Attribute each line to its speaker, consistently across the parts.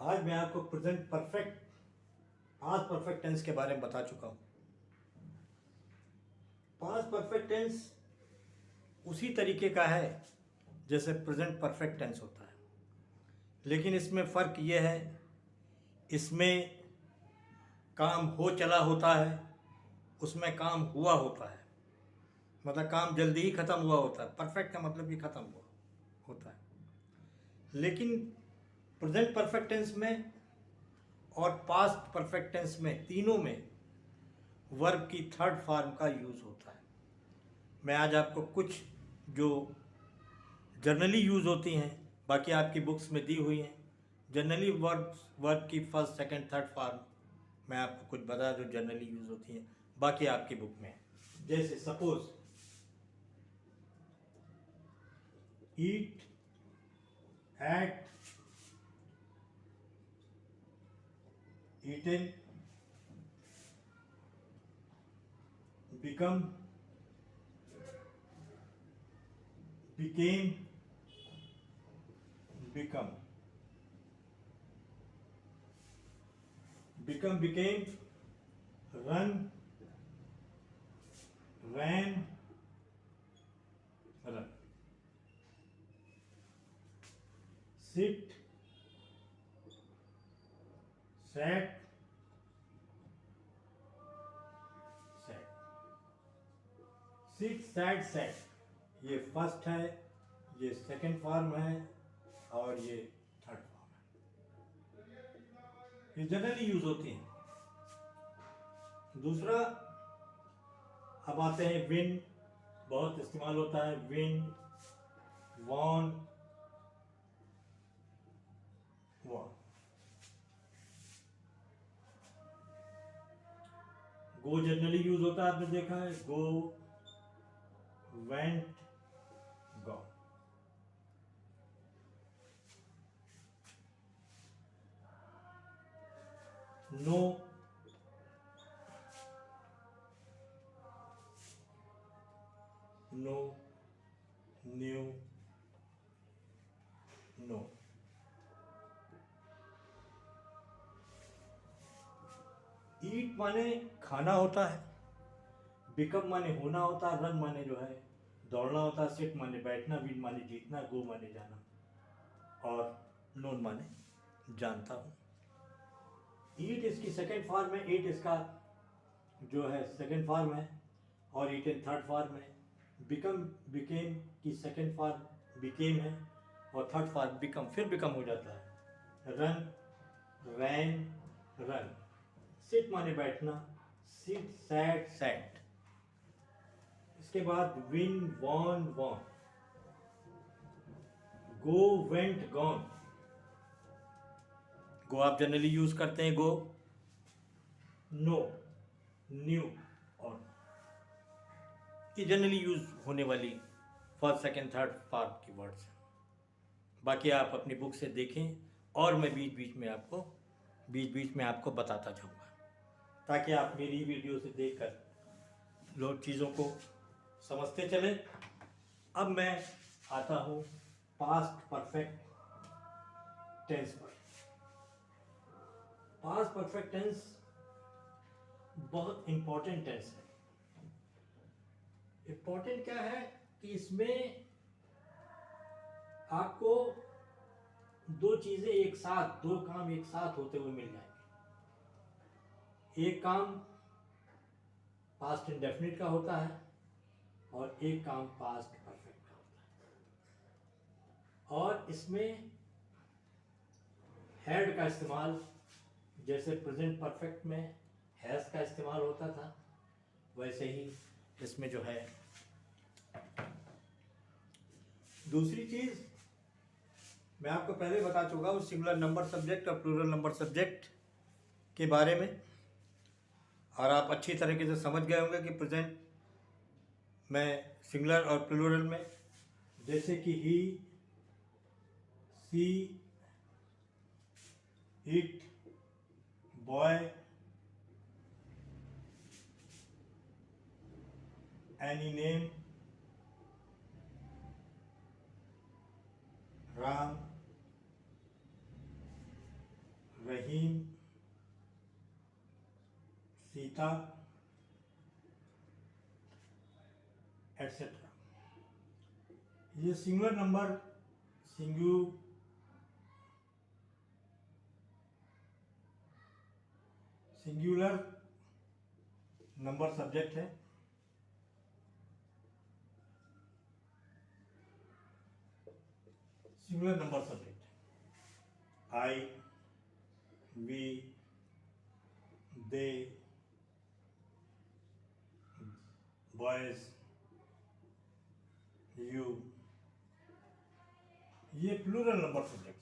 Speaker 1: आज मैं आपको present perfect past perfect tense के बारे में बता चुका हूँ। पास्ट परफेक्ट टेंस उसी तरीके का है जैसे प्रेजेंट परफेक्ट टेंस होता है, लेकिन इसमें फ़र्क ये है, इसमें काम हो चला होता है, उसमें काम हुआ होता है। मतलब काम जल्दी ही ख़त्म हुआ होता है। परफेक्ट का मतलब कि ख़त्म हुआ होता है। लेकिन प्रेजेंट परफेक्ट टेंस में और पास्ट परफेक्ट टेंस में, तीनों में वर्ब की थर्ड फॉर्म का यूज़ होता है। मैं आज आपको कुछ जो जनरली यूज़ होती हैं, बाकी आपकी बुक्स में दी हुई हैं, जनरली वर्ब की फर्स्ट सेकंड थर्ड फॉर्म मैं आपको कुछ बता जो जनरली यूज़ होती हैं, बाकी आपकी बुक में है। जैसे suppose eat, ate, eaten, become, became, become, became, run, ran, run, sit, sat, sat, sit, sat, sat, ये फर्स्ट है, ये सेकंड फॉर्म है और ये थर्ड फॉर्म है। ये जनरली यूज होती हैं। दूसरा, अब आते हैं विन, बहुत इस्तेमाल होता है। Win, won, won. Go generally use होता है, आपने देखा है, go, went, gone. Know, know, knew, know. Eat माने खाना होता है, बिकम माने होना होता है, रन माने जो है दौड़ना होता है, सिट माने बैठना, विन माने जीतना, गो माने जाना और नोन माने जानता हूँ। ईट इसकी सेकंड फॉर्म है, ईट इसका जो है सेकंड फॉर्म है और ईटन थर्ड फॉर्म है। बिकम, बिकेम की सेकंड फॉर्म बिकेम है और थर्ड फॉर्म बिकम, फिर बिकम हो जाता है। रन, रैन, रन। सिट माने बैठना, सिट, सैट, सैट। इसके बाद win, won, won. Go, went, gone. Go आप जनरली यूज करते हैं, गो, नो, न्यू और ये जनरली यूज होने वाली फर्स्ट सेकंड थर्ड फॉर्म की वर्ड्स हैं। बाकी आप अपनी बुक से देखें और मैं बीच बीच में आपको बताता जाऊंगा, ताकि आप मेरी वीडियो से देखकर लोग चीज़ों को समझते चलें। अब मैं आता हूँ पास्ट परफेक्ट टेंस पर। पास्ट परफेक्ट टेंस बहुत इंपॉर्टेंट टेंस है। इंपॉर्टेंट क्या है कि इसमें आपको दो चीजें एक साथ, दो काम एक साथ होते हुए मिल जाएंगे। एक काम पास्ट इंडेफिनिट का होता है और एक काम पास्ट परफेक्ट का होता है। और इसमें हैड का इस्तेमाल, जैसे प्रेजेंट परफेक्ट में हैज का इस्तेमाल होता था, वैसे ही इसमें जो है। दूसरी चीज मैं आपको पहले बता चुका हूँ सिंगुलर नंबर सब्जेक्ट और प्लूरल नंबर सब्जेक्ट के बारे में, और आप अच्छी तरीके से समझ गए होंगे कि प्रेजेंट में सिंगुलर और प्लूरल में, जैसे कि he, she, it, boy, any name, Ram, Rahim, Sita, etcetera. ये singular number singular number subject है। Singular number subject I, we, they, boys, you. ये प्लूरल नंबर सब्जेक्ट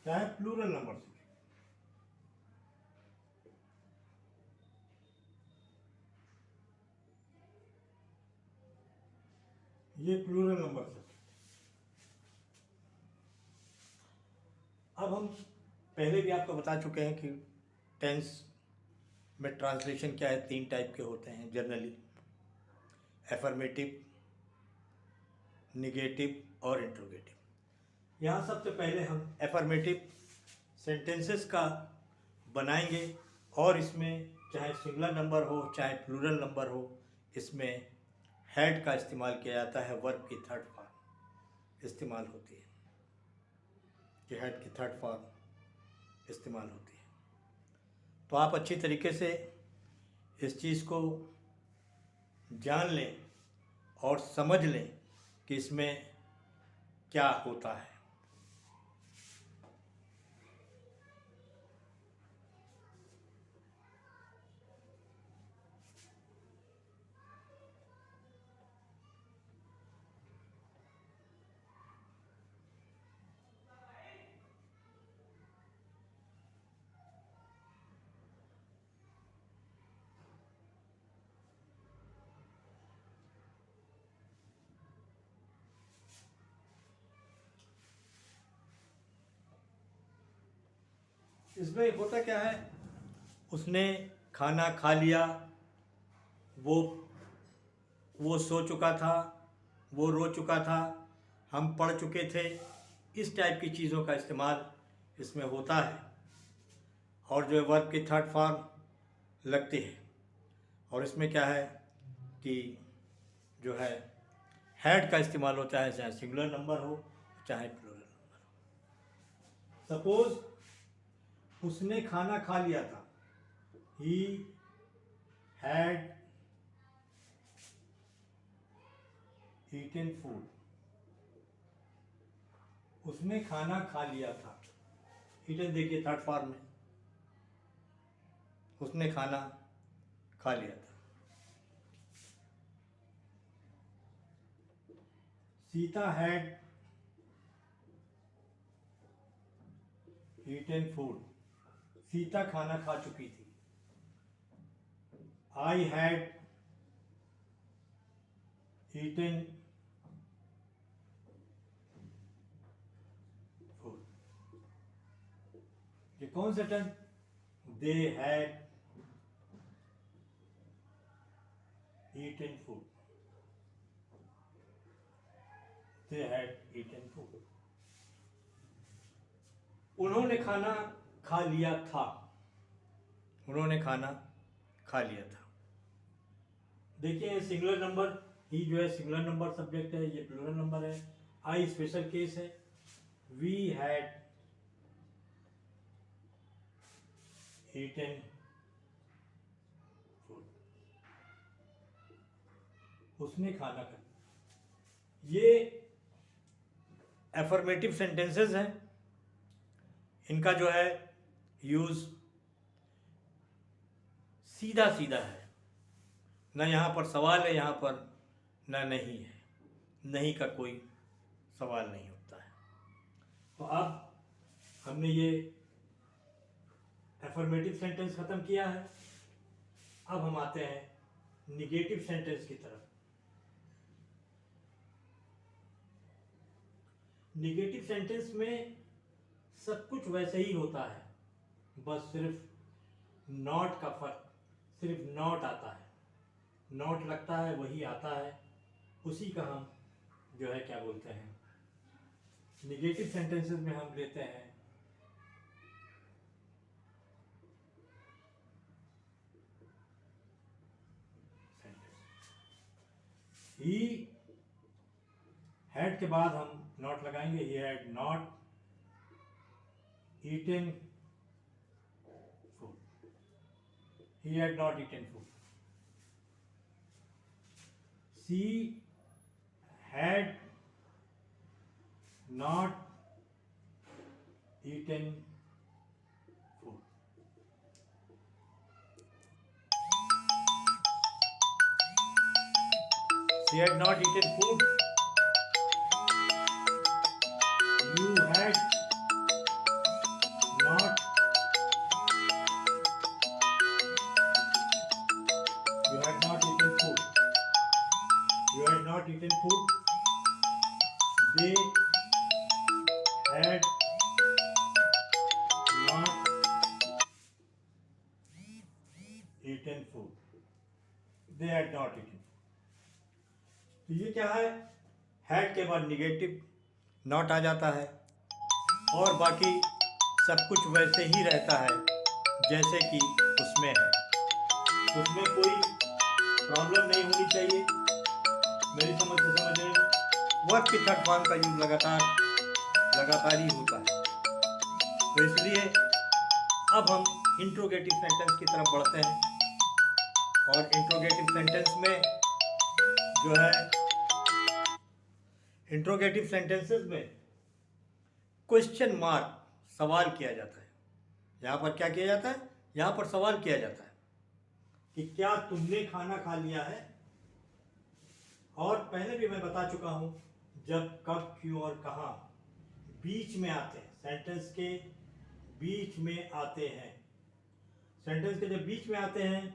Speaker 1: क्या है? Plural number subject. ये प्लूरल नंबर सब्जेक्ट। अब हम पहले भी आपको बता चुके हैं कि टेंस में ट्रांसलेशन क्या है। 3 टाइप के होते हैं जनरली, एफर्मेटिव, निगेटिव और इंट्रोगेटिव। यहाँ सबसे पहले हम एफर्मेटिव सेंटेंसेस का बनाएंगे और इसमें चाहे सिंगुलर नंबर हो चाहे प्लूरल नंबर हो, इसमें हैड का इस्तेमाल किया जाता है। वर्ब की थर्ड फॉर्म इस्तेमाल होती है, कि हैड की थर्ड फॉर्म इस्तेमाल होती है। तो आप अच्छी तरीके से इस चीज़ को जान लें और समझ लें कि इसमें क्या होता है। इसमें होता क्या है, उसने खाना खा लिया, वो सो चुका था, वो रो चुका था, हम पढ़ चुके थे, इस टाइप की चीज़ों का इस्तेमाल इसमें होता है। और जो है वर्ब की थर्ड फॉर्म लगती है। और इसमें क्या है कि जो है हैड का इस्तेमाल होता है, चाहे सिंगुलर नंबर हो चाहे प्लूरल नंबर हो। सपोज उसने खाना खा लिया था, ही हैड ईटन फूड। उसने खाना खा लिया था, ईटन देखिए थर्ड फॉर्म में, उसने खाना खा लिया था। Sita had eaten food, Sita खाना खा चुकी थी। I had eaten food. ये कौन सा term? They had eaten food, they had eaten food. उन्होंने खाना खा लिया था, उन्होंने खाना खा लिया था। देखिए सिंगुलर नंबर, ही जो है सिंगुलर नंबर सब्जेक्ट है, ये प्लूरल नंबर है। आई स्पेशल केस है। वी हैड ईटन फूड, उसने खाना खा। ये एफर्मेटिव सेंटेंसेस हैं। इनका जो है यूज सीधा सीधा है, ना यहाँ पर सवाल है, यहाँ पर ना नहीं है, नहीं का कोई सवाल नहीं होता है। तो अब हमने ये एफर्मेटिव सेंटेंस खत्म किया है। अब हम आते हैं निगेटिव सेंटेंस की तरफ। निगेटिव सेंटेंस में सब कुछ वैसे ही होता है, बस सिर्फ नॉट का फर्क, सिर्फ नॉट आता है, नॉट लगता है वही आता है, उसी का हम जो है क्या बोलते हैं, निगेटिव सेंटेंसेस में हम लेते हैं ही हैड के बाद हम नॉट लगाएंगे, he had not eaten food, he had not eaten food. She had not eaten food. She had not eaten food. You had not. You had not eaten food. You had not eaten food. They had not eaten food. They had not eaten food. तो ये क्या है, had के बाद negative not आ जाता है और बाकी सब कुछ वैसे ही रहता है जैसे कि उसमें है। उसमें कोई प्रॉब्लम नहीं होनी चाहिए मेरी समझ से समझने में। वर्ब की थर्ड फॉर्म का यूज लगातार ही होता है। तो इसलिए अब हम इंट्रोगेटिव सेंटेंस की तरफ बढ़ते हैं और इंट्रोगेटिव सेंटेंस में जो है, इंट्रोगेटिव सेंटेंसेस में क्वेश्चन मार्क सवाल किया जाता है। यहाँ पर क्या किया जाता है, यहाँ पर सवाल किया जाता है कि क्या तुमने खाना खा लिया है। और पहले भी मैं बता चुका हूँ, जब, कब, क्यों और कहाँ बीच में आते हैं, सेंटेंस के बीच में आते हैं, सेंटेंस के जब बीच में आते हैं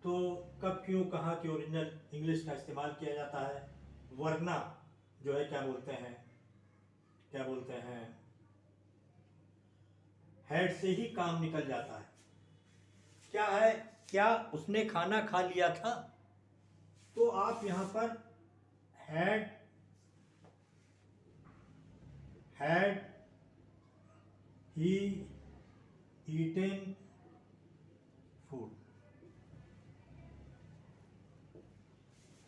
Speaker 1: तो कब, क्यों, कहाँ की ओरिजिनल इंग्लिश का इस्तेमाल किया जाता है। वरना जो है क्या बोलते हैं, हेड से ही काम निकल जाता है। क्या है, क्या उसने खाना खा लिया था, तो आप यहां पर had he eaten food,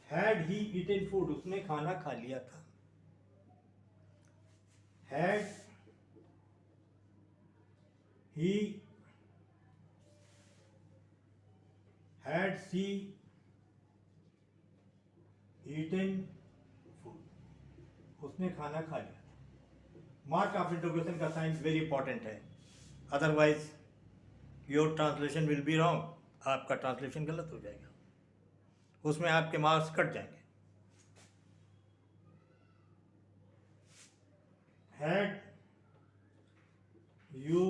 Speaker 1: had he eaten food, उसने खाना खा लिया था। हैड सी ईटेन फूड, उसने खाना खा लिया था। मार्क ऑफ इंटरोगेशन का साइन वेरी इंपॉर्टेंट है, otherwise your translation will be wrong, आपका ट्रांसलेशन गलत हो जाएगा, उसमें आपके मार्क्स कट जाएंगे। हैड यू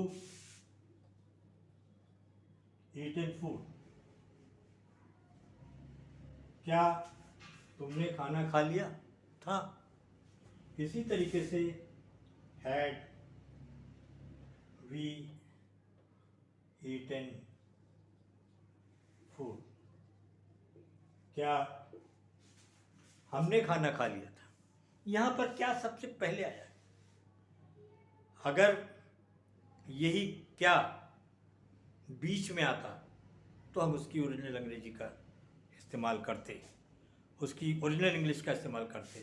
Speaker 1: ईटन फूड, क्या तुमने खाना खा लिया था। इसी तरीके से हैड वी ईटन फूड, क्या हमने खाना खा लिया था। यहाँ पर क्या सबसे पहले आया है, अगर यही क्या बीच में आता तो हम उसकी ओरिजिनल अंग्रेजी का इस्तेमाल करते, उसकी ओरिजिनल इंग्लिश का इस्तेमाल करते।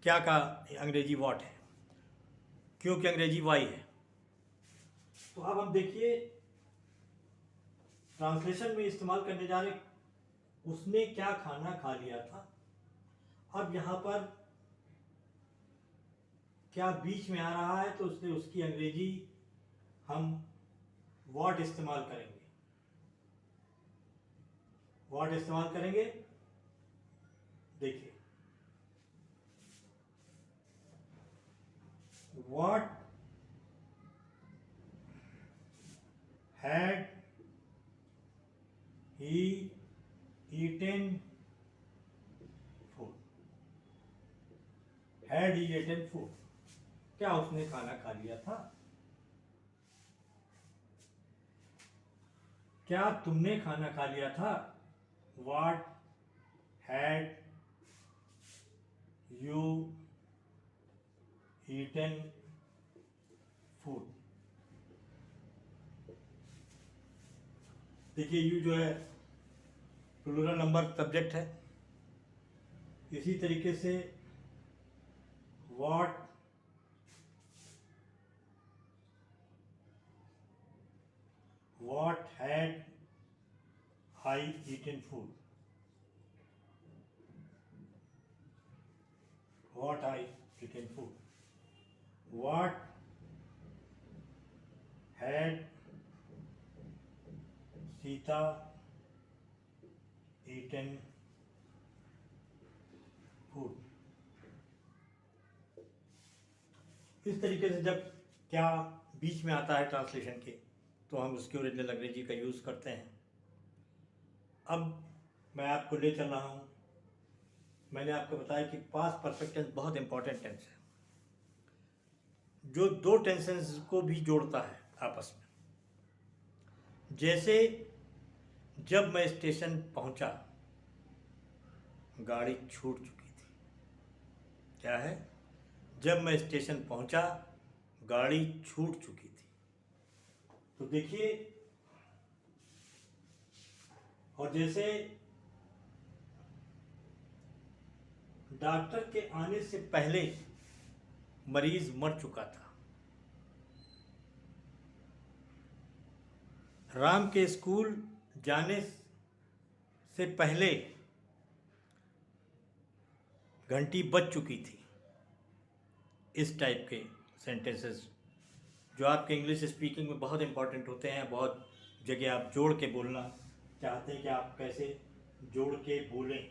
Speaker 1: क्या का अंग्रेजी वॉट है, क्योंकि अंग्रेजी वाई है। तो अब हम देखिए ट्रांसलेशन में इस्तेमाल करने जा रहे, उसने क्या खाना खा लिया था। अब यहाँ पर क्या बीच में आ रहा है तो उसने उसकी अंग्रेजी हम व्हाट इस्तेमाल करेंगे, व्हाट इस्तेमाल करेंगे। देखिए what had he eaten food, had he eaten food, क्या उसने खाना खा लिया था। क्या तुमने खाना खा लिया था, what had you eaten food. देखिए यू जो है प्लूरल नंबर सब्जेक्ट है, इसी तरीके से what had I eaten food? What I eaten food? What had Sita eaten food? इस तरीके से जब क्या बीच में आता है ट्रांसलेशन के, तो हम उसके ओरिजिनल अंग्रेजी का यूज़ करते हैं। अब मैं आपको ले चल रहा हूँ, मैंने आपको बताया कि पास्ट परफेक्ट टेंस बहुत इंपॉर्टेंट टेंस है, जो दो टेंसेस को भी जोड़ता है आपस में। जैसे जब मैं स्टेशन पहुंचा, गाड़ी छूट चुकी थी। क्या है? जब मैं स्टेशन पहुंचा, गाड़ी छूट चुकी थी। तो देखिए, और जैसे डॉक्टर के आने से पहले मरीज मर चुका था। राम के स्कूल जाने से पहले घंटी बज चुकी थी। इस टाइप के सेंटेंसेस जो आपके इंग्लिश स्पीकिंग में बहुत इंपॉर्टेंट होते हैं, बहुत जगह आप जोड़ के बोलना चाहते हैं कि आप कैसे जोड़ के बोलें,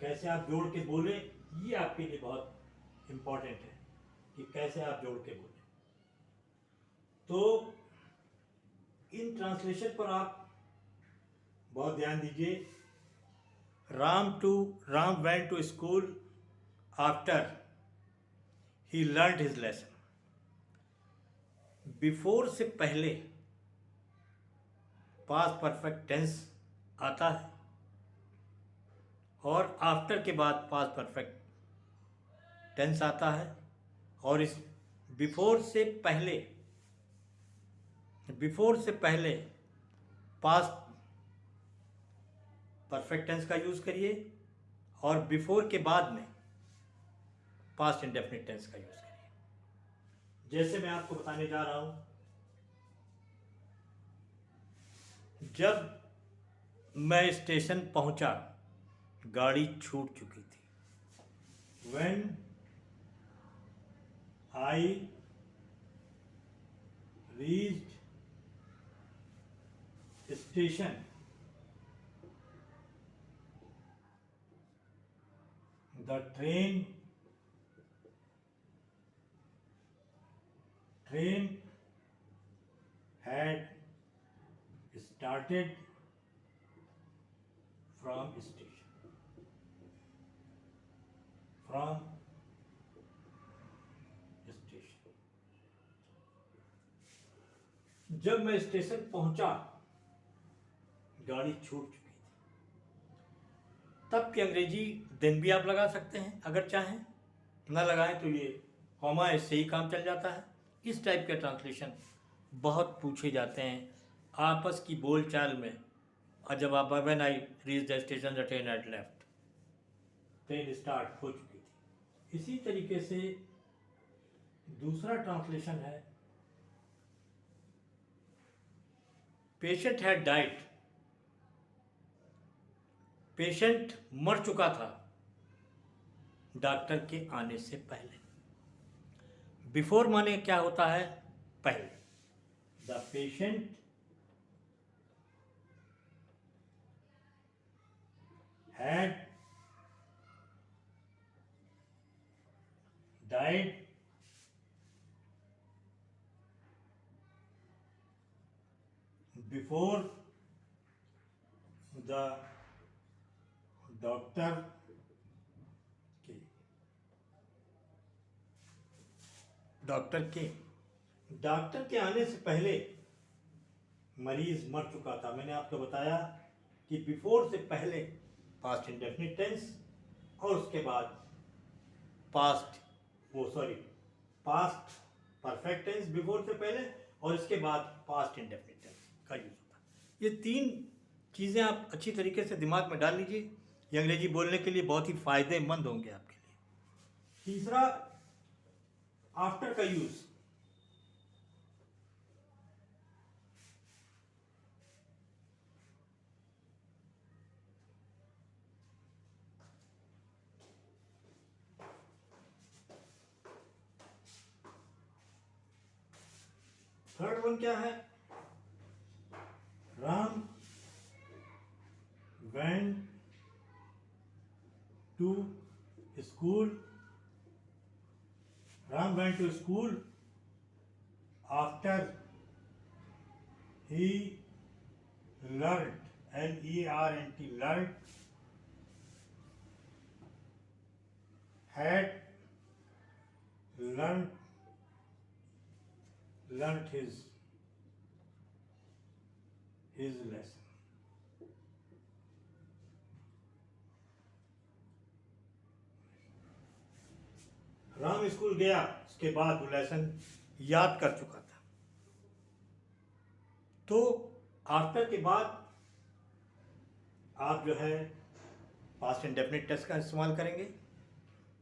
Speaker 1: कैसे आप जोड़ के बोलें, ये आपके लिए बहुत इम्पॉर्टेंट है कि कैसे आप जोड़ के बोलें। तो इन ट्रांसलेशन पर आप बहुत ध्यान दीजिए। Ram went to school after he learned his lesson. Before से पहले पास्ट परफेक्ट टेंस आता है और आफ्टर के बाद पास्ट परफेक्ट टेंस आता है। और इस बिफोर से पहले पास्ट परफेक्ट टेंस का यूज करिए और बिफोर के बाद में पास्ट इंडेफिनिट टेंस का यूज करिए। जैसे मैं आपको बताने जा रहा हूं, जब मैं स्टेशन पहुंचा, गाड़ी छूट चुकी थी। When I reached station, the train had started from station. जब मैं स्टेशन पहुंचा, गाड़ी छूट चुकी थी। तब की अंग्रेजी दिन भी आप लगा सकते हैं अगर चाहें, ना लगाएं तो ये कॉमा इससे ही काम चल जाता है। इस टाइप के ट्रांसलेशन बहुत पूछे जाते हैं आपस की बोलचाल में। और जब आप when I reach the station the train had left, train start हो चुकी थी। इसी तरीके से दूसरा ट्रांसलेशन है पेशेंट हैड डाइड। पेशेंट मर चुका था डॉक्टर के आने से पहले। बिफोर माने क्या होता है? पहले। The patient had died before the doctor came. Doctor के आने से पहले मरीज मर चुका था। मैंने आपको बताया कि बिफोर से पहले पास्ट इंडेफिनिट टेंस और उसके बाद पास्ट परफेक्ट टेंस बिफोर से पहले और इसके बाद पास्ट इंडेफिनिट टेंस का यूज होता है। ये तीन चीज़ें आप अच्छी तरीके से दिमाग में डाल लीजिए ये अंग्रेजी बोलने के लिए बहुत ही फायदेमंद होंगे आपके लिए। तीसरा, आफ्टर का यूज। थर्ड वन क्या है? Ram went to school. Ram went to school after he learnt, L-E-R-N-T, learnt, had learnt his lesson. Ram school गया, उसके बाद वो लेसन याद कर चुका था। तो आफ्टर के बाद आप जो है पास्ट इंडेफिनिट टेंस का इस्तेमाल करेंगे,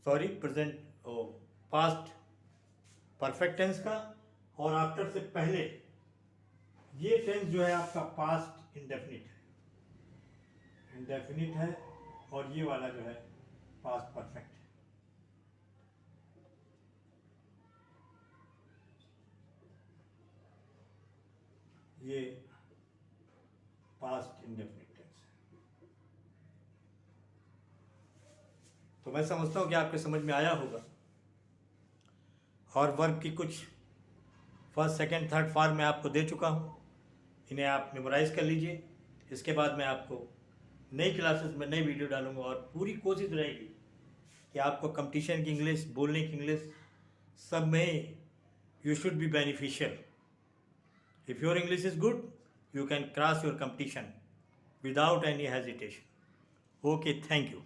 Speaker 1: प्रेजेंट पास्ट परफेक्ट टेंस का, और आफ्टर से पहले ये टेंस जो है आपका पास्ट इंडेफिनिट है, और ये वाला जो है पास्ट परफेक्ट है। ये पास्ट इंडेफिनिट टेंस है। तो मैं समझता हूँ कि आपके समझ में आया होगा, और वर्ब की कुछ फर्स्ट, सेकंड, थर्ड फॉर्म मैं आपको दे चुका हूँ। इन्हें आप मेमोराइज कर लीजिए। इसके बाद मैं आपको नई क्लासेस में नई वीडियो डालूंगा, और पूरी कोशिश रहेगी कि आपको कंपटीशन की इंग्लिश, बोलने की इंग्लिश, सब में you should be beneficial. If your English is good, you can cross your competition without any hesitation. Okay, thank you.